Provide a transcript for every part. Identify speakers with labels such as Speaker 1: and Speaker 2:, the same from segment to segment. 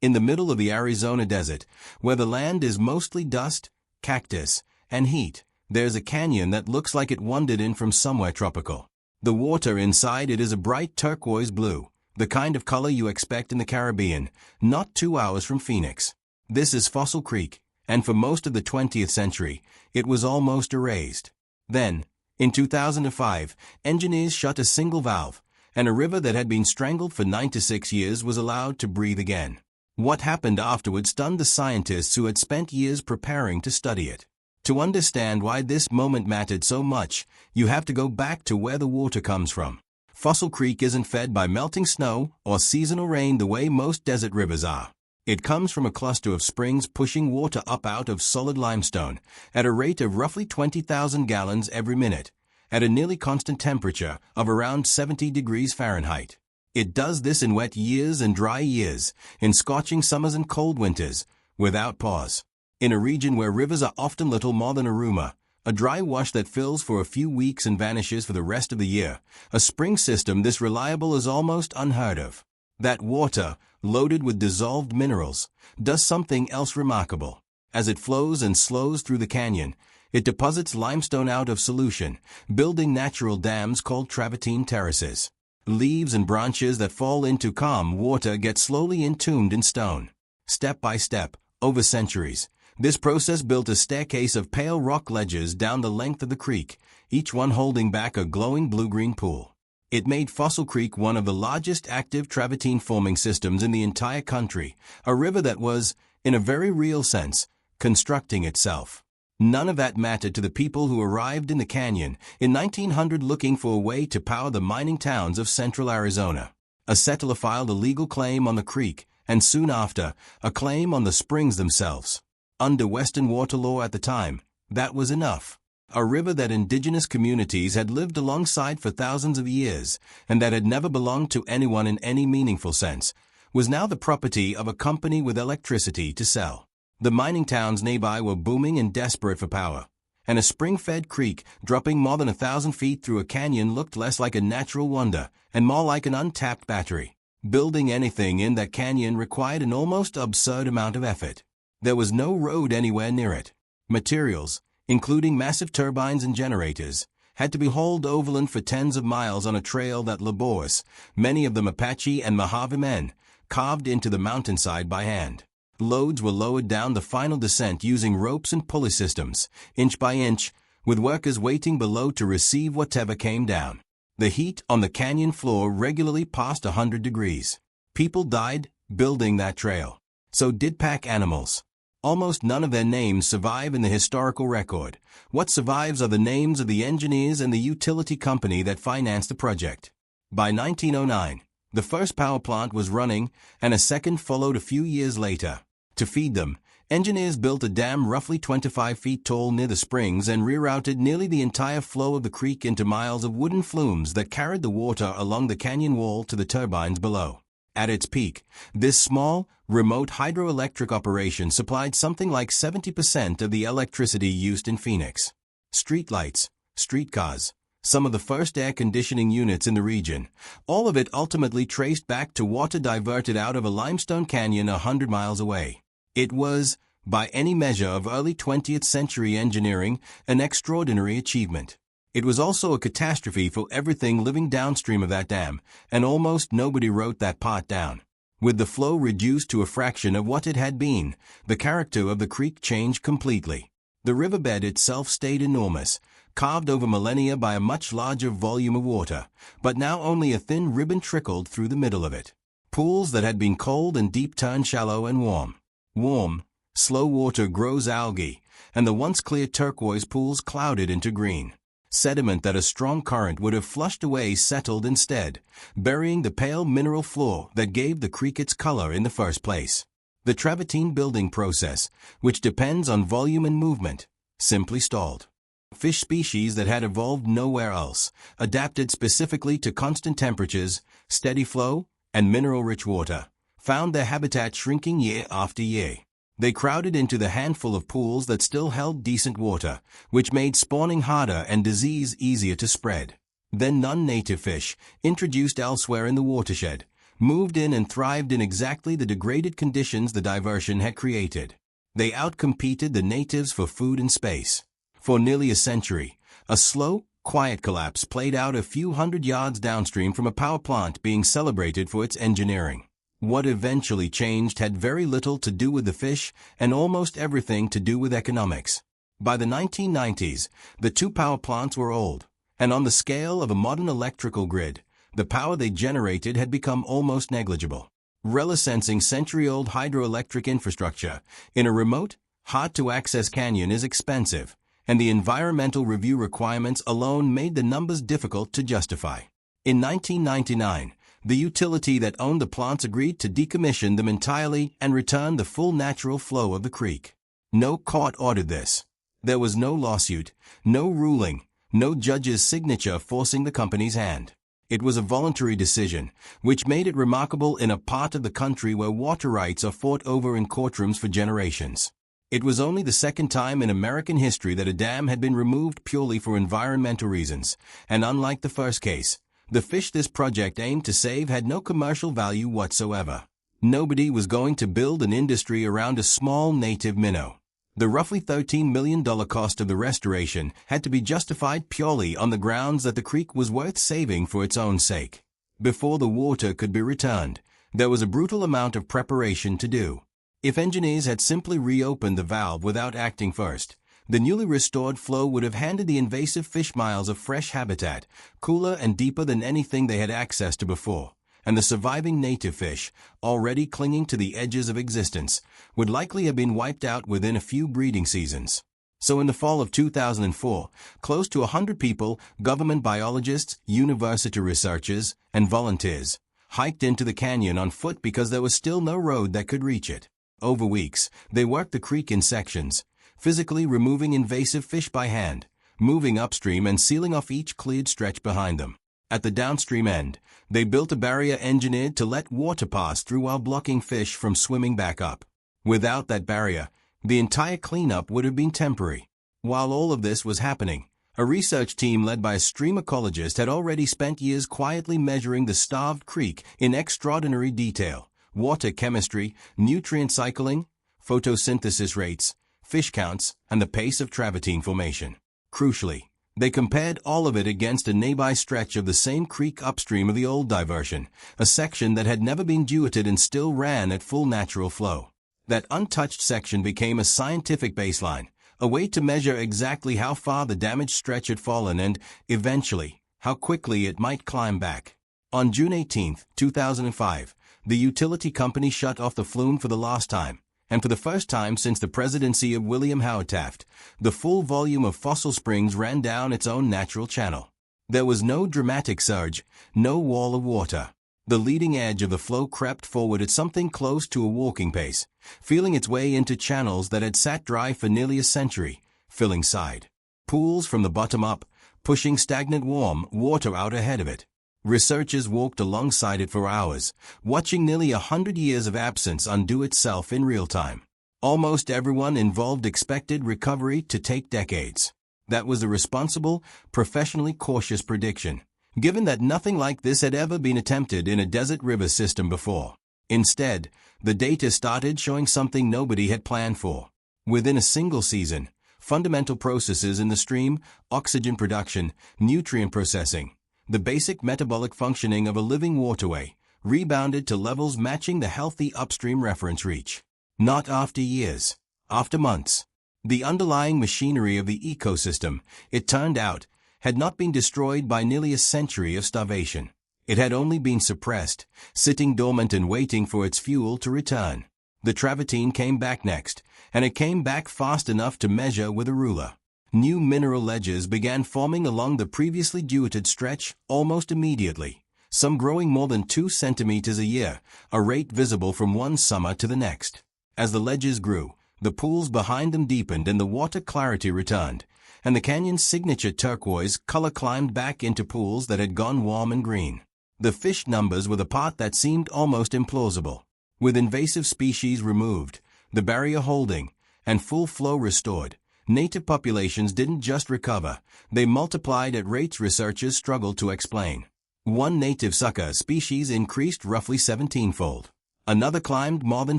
Speaker 1: In the middle of the Arizona desert, where the land is mostly dust, cactus, and heat, there's a canyon that looks like it wandered in from somewhere tropical. The water inside it is a bright turquoise blue, the kind of color you expect in the Caribbean, not 2 hours from Phoenix. This is Fossil Creek, and for most of the 20th century, it was almost erased. Then, in 2005, engineers shut a single valve, and a river that had been strangled for 96 years was allowed to breathe again. What happened afterwards stunned the scientists who had spent years preparing to study it. To understand why this moment mattered so much, you have to go back to where the water comes from. Fossil Creek isn't fed by melting snow or seasonal rain the way most desert rivers are. It comes from a cluster of springs pushing water up out of solid limestone at a rate of roughly 20,000 gallons every minute, at a nearly constant temperature of around 70 degrees Fahrenheit. It does this in wet years and dry years, in scorching summers and cold winters, without pause. In a region where rivers are often little more than a rumor, a dry wash that fills for a few weeks and vanishes for the rest of the year, a spring system this reliable is almost unheard of. That water, loaded with dissolved minerals, does something else remarkable. As it flows and slows through the canyon, it deposits limestone out of solution, building natural dams called travertine terraces. Leaves and branches that fall into calm water get slowly entombed in stone. Step by step, over centuries, this process built a staircase of pale rock ledges down the length of the creek, each one holding back a glowing blue-green pool. It made Fossil Creek one of the largest active travertine forming systems in the entire country, a river that was, in a very real sense, constructing itself. None of that mattered to the people who arrived in the canyon in 1900 looking for a way to power the mining towns of central Arizona. A settler filed a legal claim on the creek, and soon after, a claim on the springs themselves. Under Western water law at the time, that was enough. A river that indigenous communities had lived alongside for thousands of years, and that had never belonged to anyone in any meaningful sense, was now the property of a company with electricity to sell. The mining towns nearby were booming and desperate for power, and a spring-fed creek dropping more than 1,000 feet through a canyon looked less like a natural wonder and more like an untapped battery. Building anything in that canyon required an almost absurd amount of effort. There was no road anywhere near it. Materials, including massive turbines and generators, had to be hauled overland for tens of miles on a trail that laborious, many of them Apache and Mojave men, carved into the mountainside by hand. Loads were lowered down the final descent using ropes and pulley systems, inch by inch, with workers waiting below to receive whatever came down. The heat on the canyon floor regularly passed 100 degrees. People died building that trail. So did pack animals. Almost none of their names survive in the historical record. What survives are the names of the engineers and the utility company that financed the project. By 1909, the first power plant was running, and a second followed a few years later. To feed them, engineers built a dam roughly 25 feet tall near the springs and rerouted nearly the entire flow of the creek into miles of wooden flumes that carried the water along the canyon wall to the turbines below. At its peak, this small, remote hydroelectric operation supplied something like 70% of the electricity used in Phoenix. Streetlights, streetcars, some of the first air conditioning units in the region, all of it ultimately traced back to water diverted out of a limestone canyon 100 miles away. It was, by any measure of early 20th century engineering, an extraordinary achievement. It was also a catastrophe for everything living downstream of that dam, and almost nobody wrote that part down. With the flow reduced to a fraction of what it had been, the character of the creek changed completely. The riverbed itself stayed enormous, carved over millennia by a much larger volume of water, but now only a thin ribbon trickled through the middle of it. Pools that had been cold and deep turned shallow and warm. Warm, slow water grows algae, and the once clear turquoise pools clouded into green. Sediment that a strong current would have flushed away settled instead, burying the pale mineral floor that gave the creek its color in the first place. The travertine building process, which depends on volume and movement, simply stalled. Fish species that had evolved nowhere else, adapted specifically to constant temperatures, steady flow, and mineral-rich water, found their habitat shrinking year after year. They crowded into the handful of pools that still held decent water, which made spawning harder and disease easier to spread. Then non-native fish, introduced elsewhere in the watershed, moved in and thrived in exactly the degraded conditions the diversion had created. They outcompeted the natives for food and space. For nearly a century, a slow, quiet collapse played out a few hundred yards downstream from a power plant being celebrated for its engineering. What eventually changed had very little to do with the fish and almost everything to do with economics. By the 1990s, the two power plants were old, and on the scale of a modern electrical grid, the power they generated had become almost negligible. Relicensing century-old hydroelectric infrastructure in a remote, hard-to-access canyon is expensive, and the environmental review requirements alone made the numbers difficult to justify. In 1999, the utility that owned the plants agreed to decommission them entirely and return the full natural flow of the creek. No court ordered this. There was no lawsuit, no ruling, no judge's signature forcing the company's hand. It was a voluntary decision, which made it remarkable in a part of the country where water rights are fought over in courtrooms for generations. It was only the second time in American history that a dam had been removed purely for environmental reasons, and unlike the first case, the fish this project aimed to save had no commercial value whatsoever. Nobody was going to build an industry around a small native minnow. The roughly $13 million cost of the restoration had to be justified purely on the grounds that the creek was worth saving for its own sake. Before the water could be returned, there was a brutal amount of preparation to do. If engineers had simply reopened the valve without acting first, the newly restored flow would have handed the invasive fish miles of fresh habitat, cooler and deeper than anything they had access to before, and the surviving native fish, already clinging to the edges of existence, would likely have been wiped out within a few breeding seasons. So in the fall of 2004, close to 100 people, government biologists, university researchers, and volunteers, hiked into the canyon on foot because there was still no road that could reach it. Over weeks, they worked the creek in sections, physically removing invasive fish by hand, moving upstream and sealing off each cleared stretch behind them. At the downstream end, they built a barrier engineered to let water pass through while blocking fish from swimming back up. Without that barrier, the entire cleanup would have been temporary. While all of this was happening, a research team led by a stream ecologist had already spent years quietly measuring the starved creek in extraordinary detail: water chemistry, nutrient cycling, photosynthesis rates, fish counts, and the pace of travertine formation. Crucially, they compared all of it against a nearby stretch of the same creek upstream of the old diversion, a section that had never been duetted and still ran at full natural flow. That untouched section became a scientific baseline, a way to measure exactly how far the damaged stretch had fallen and, eventually, how quickly it might climb back. On June 18, 2005, the utility company shut off the flume for the last time, and for the first time since the presidency of William Howard Taft, the full volume of Fossil Springs ran down its own natural channel. There was no dramatic surge, no wall of water. The leading edge of the flow crept forward at something close to a walking pace, feeling its way into channels that had sat dry for nearly a century, filling side pools from the bottom up, pushing stagnant warm water out ahead of it. Researchers walked alongside it for hours, watching nearly 100 years of absence undo itself in real time. Almost everyone involved expected recovery to take decades. That was a responsible, professionally cautious prediction, given that nothing like this had ever been attempted in a desert river system before. Instead, the data started showing something nobody had planned for. Within a single season, fundamental processes in the stream, oxygen production, nutrient processing, the basic metabolic functioning of a living waterway, rebounded to levels matching the healthy upstream reference reach. Not after years, after months. The underlying machinery of the ecosystem, it turned out, had not been destroyed by nearly a century of starvation. It had only been suppressed, sitting dormant and waiting for its fuel to return. The travertine came back next, and it came back fast enough to measure with a ruler. New mineral ledges began forming along the previously duetted stretch almost immediately, some growing more than 2 centimeters a year, a rate visible from one summer to the next. As the ledges grew, the pools behind them deepened and the water clarity returned, and the canyon's signature turquoise color climbed back into pools that had gone warm and green. The fish numbers were the part that seemed almost implausible. With invasive species removed, the barrier holding, and full flow restored, native populations didn't just recover, they multiplied at rates researchers struggled to explain. One native sucker species increased roughly 17-fold. Another climbed more than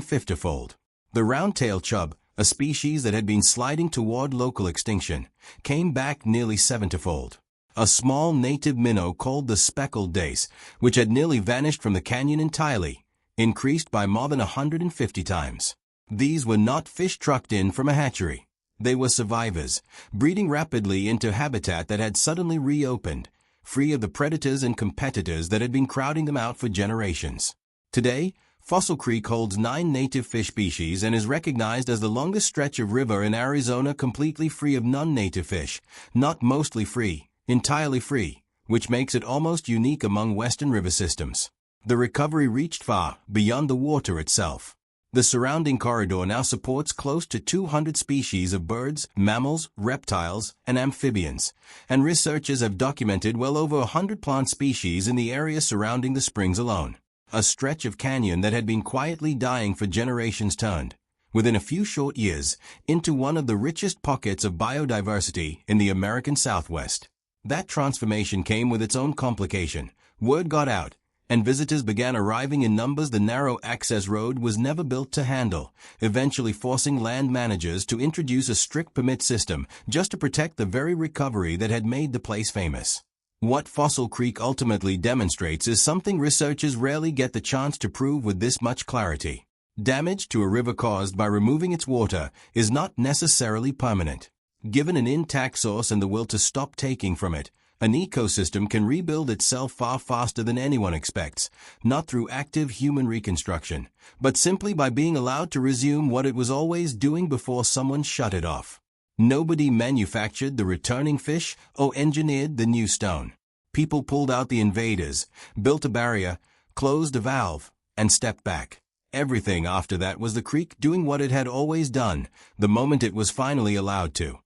Speaker 1: 50-fold. The round-tailed chub, a species that had been sliding toward local extinction, came back nearly 70-fold. A small native minnow called the speckled dace, which had nearly vanished from the canyon entirely, increased by more than 150 times. These were not fish trucked in from a hatchery. They were survivors, breeding rapidly into habitat that had suddenly reopened, free of the predators and competitors that had been crowding them out for generations. Today, Fossil Creek holds 9 native fish species and is recognized as the longest stretch of river in Arizona completely free of non-native fish, not mostly free, entirely free, which makes it almost unique among western river systems. The recovery reached far beyond the water itself. The surrounding corridor now supports close to 200 species of birds, mammals, reptiles, and amphibians, and researchers have documented well over 100 plant species in the area surrounding the springs alone. A stretch of canyon that had been quietly dying for generations turned, within a few short years, into one of the richest pockets of biodiversity in the American Southwest. That transformation came with its own complication. Word got out, and visitors began arriving in numbers the narrow access road was never built to handle, eventually forcing land managers to introduce a strict permit system just to protect the very recovery that had made the place famous. What Fossil Creek ultimately demonstrates is something researchers rarely get the chance to prove with this much clarity. Damage to a river caused by removing its water is not necessarily permanent. Given an intact source and the will to stop taking from it, an ecosystem can rebuild itself far faster than anyone expects, not through active human reconstruction, but simply by being allowed to resume what it was always doing before someone shut it off. Nobody manufactured the returning fish or engineered the new stone. People pulled out the invaders, built a barrier, closed a valve, and stepped back. Everything after that was the creek doing what it had always done, the moment it was finally allowed to.